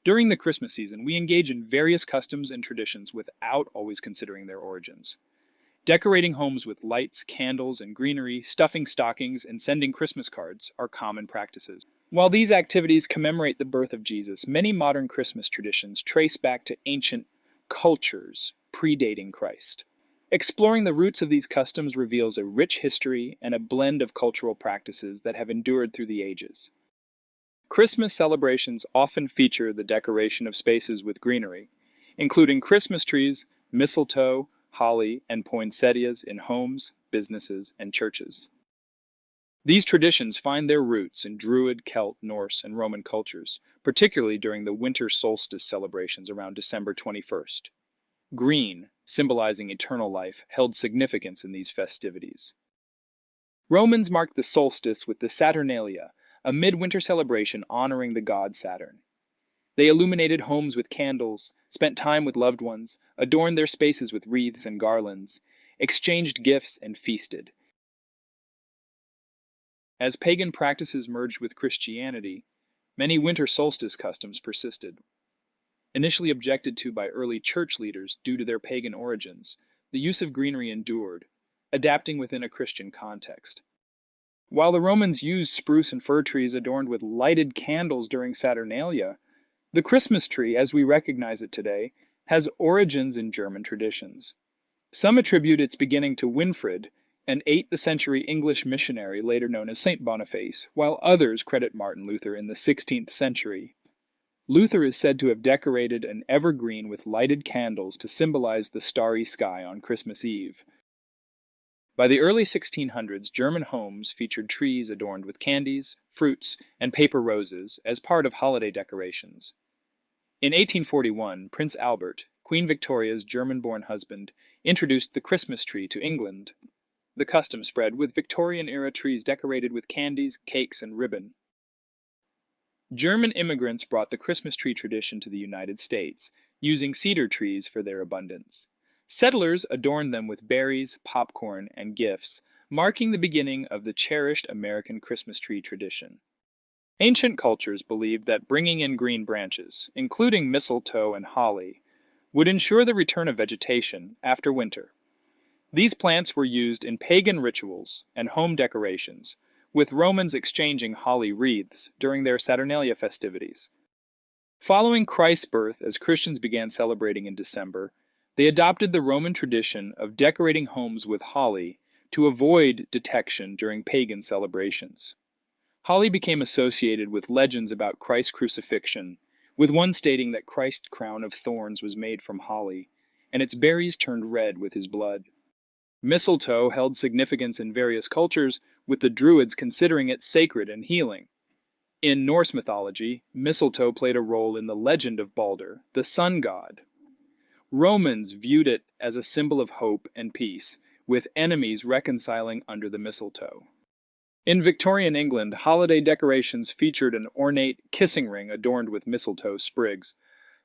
During the Christmas season, we engage in various customs and traditions without always considering their origins. Decorating homes with lights, candles, and greenery, stuffing stockings, and sending Christmas cards are common practices. While these activities commemorate the birth of Jesus, many modern Christmas traditions trace back to ancient cultures predating Christ. Exploring the roots of these customs reveals a rich history and a blend of cultural practices that have endured through the ages. Christmas celebrations often feature the decoration of spaces with greenery, including Christmas trees, mistletoe, holly, and poinsettias in homes, businesses, and churches. These traditions find their roots in Druid, Celt, Norse, and Roman cultures, particularly during the winter solstice celebrations around December 21st. Green, symbolizing eternal life, held significance in these festivities. Romans marked the solstice with the Saturnalia, a midwinter celebration honoring the god Saturn. They illuminated homes with candles, spent time with loved ones, adorned their spaces with wreaths and garlands, exchanged gifts, and feasted. As pagan practices merged with Christianity, many winter solstice customs persisted. Initially objected to by early church leaders due to their pagan origins, the use of greenery endured, adapting within a Christian context. While the Romans used spruce and fir trees adorned with lighted candles during Saturnalia, the Christmas tree, as we recognize it today, has origins in German traditions. Some attribute its beginning to Winfrid, an 8th century English missionary later known as Saint Boniface, while others credit Martin Luther in the 16th century. Luther is said to have decorated an evergreen with lighted candles to symbolize the starry sky on Christmas Eve. By the early 1600s, German homes featured trees adorned with candies, fruits, and paper roses as part of holiday decorations. In 1841, Prince Albert, Queen Victoria's German-born husband, introduced the Christmas tree to England. The custom spread, with Victorian-era trees decorated with candies, cakes, and ribbon. German immigrants brought the Christmas tree tradition to the United States, using cedar trees for their abundance. Settlers adorned them with berries, popcorn, and gifts, marking the beginning of the cherished American Christmas tree tradition. Ancient cultures believed that bringing in green branches, including mistletoe and holly, would ensure the return of vegetation after winter. These plants were used in pagan rituals and home decorations, with Romans exchanging holly wreaths during their Saturnalia festivities. Following Christ's birth, as Christians began celebrating in December, they adopted the Roman tradition of decorating homes with holly to avoid detection during pagan celebrations. Holly became associated with legends about Christ's crucifixion, with one stating that Christ's crown of thorns was made from holly, and its berries turned red with his blood. Mistletoe held significance in various cultures, with the Druids considering it sacred and healing. In Norse mythology, mistletoe played a role in the legend of Balder, the sun god. Romans viewed it as a symbol of hope and peace, with enemies reconciling under the mistletoe. In Victorian England, holiday decorations featured an ornate kissing ring adorned with mistletoe sprigs.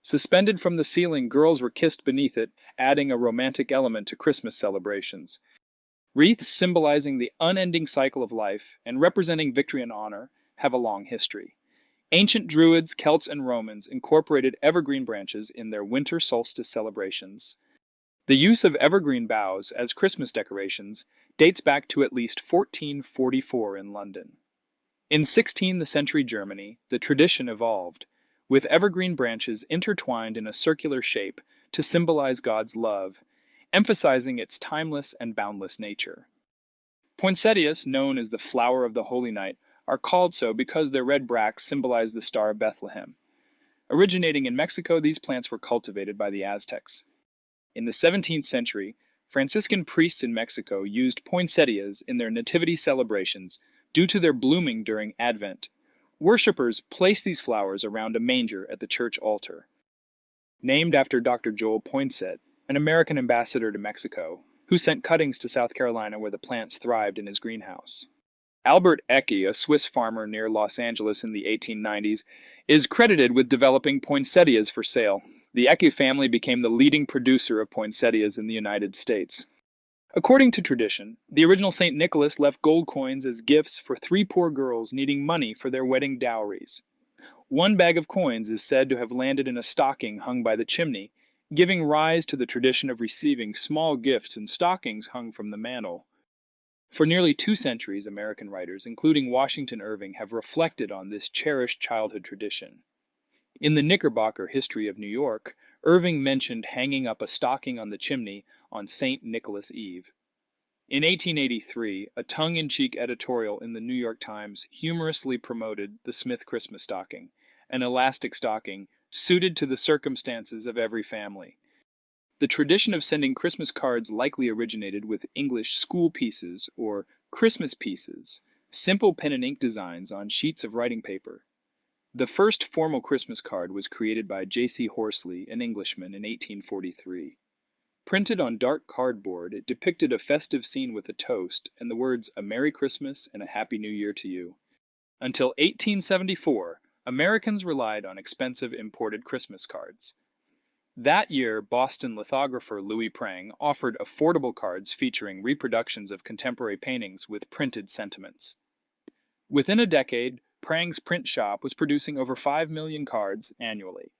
Suspended from the ceiling, girls were kissed beneath it, adding a romantic element to Christmas celebrations. Wreaths symbolizing the unending cycle of life and representing victory and honor have a long history. Ancient Druids, Celts, and Romans incorporated evergreen branches in their winter solstice celebrations. The use of evergreen boughs as Christmas decorations dates back to at least 1444 in London. In 16th century Germany, the tradition evolved, with evergreen branches intertwined in a circular shape to symbolize God's love, emphasizing its timeless and boundless nature. Poinsettias, known as the flower of the Holy Night, are called so because their red bracts symbolize the Star of Bethlehem. Originating in Mexico, these plants were cultivated by the Aztecs. In the 17th century, Franciscan priests in Mexico used poinsettias in their nativity celebrations due to their blooming during Advent. Worshippers placed these flowers around a manger at the church altar. Named after Dr. Joel Poinsett, an American ambassador to Mexico, who sent cuttings to South Carolina where the plants thrived in his greenhouse. Albert Ecke, a Swiss farmer near Los Angeles in the 1890s, is credited with developing poinsettias for sale. The Ecke family became the leading producer of poinsettias in the United States. According to tradition, the original St. Nicholas left gold coins as gifts for 3 poor girls needing money for their wedding dowries. One bag of coins is said to have landed in a stocking hung by the chimney, giving rise to the tradition of receiving small gifts in stockings hung from the mantel. For nearly 2 centuries, American writers, including Washington Irving, have reflected on this cherished childhood tradition. In the Knickerbocker History of New York, Irving mentioned hanging up a stocking on the chimney on St. Nicholas Eve. In 1883, a tongue-in-cheek editorial in the New York Times humorously promoted the Smith Christmas stocking, an elastic stocking suited to the circumstances of every family. The tradition of sending Christmas cards likely originated with English school pieces or Christmas pieces, simple pen and ink designs on sheets of writing paper. The first formal Christmas card was created by J.C. Horsley, an Englishman, in 1843. Printed on dark cardboard, it depicted a festive scene with a toast and the words, "A Merry Christmas and a Happy New Year to you." Until 1874, Americans relied on expensive imported Christmas cards. That year, Boston lithographer Louis Prang offered affordable cards featuring reproductions of contemporary paintings with printed sentiments. Within a decade, Prang's print shop was producing over 5 million cards annually.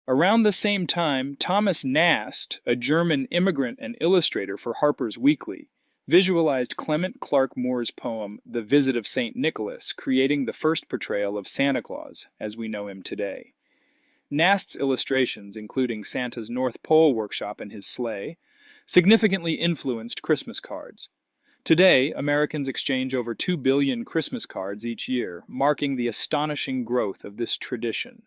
Around the same time, Thomas Nast, a German immigrant and illustrator for Harper's Weekly, visualized Clement Clarke Moore's poem The Visit of St. Nicholas, creating the first portrayal of Santa Claus as we know him today. Nast's illustrations, including Santa's North Pole workshop and his sleigh, significantly influenced Christmas cards. Today, Americans exchange over 2 billion Christmas cards each year, marking the astonishing growth of this tradition.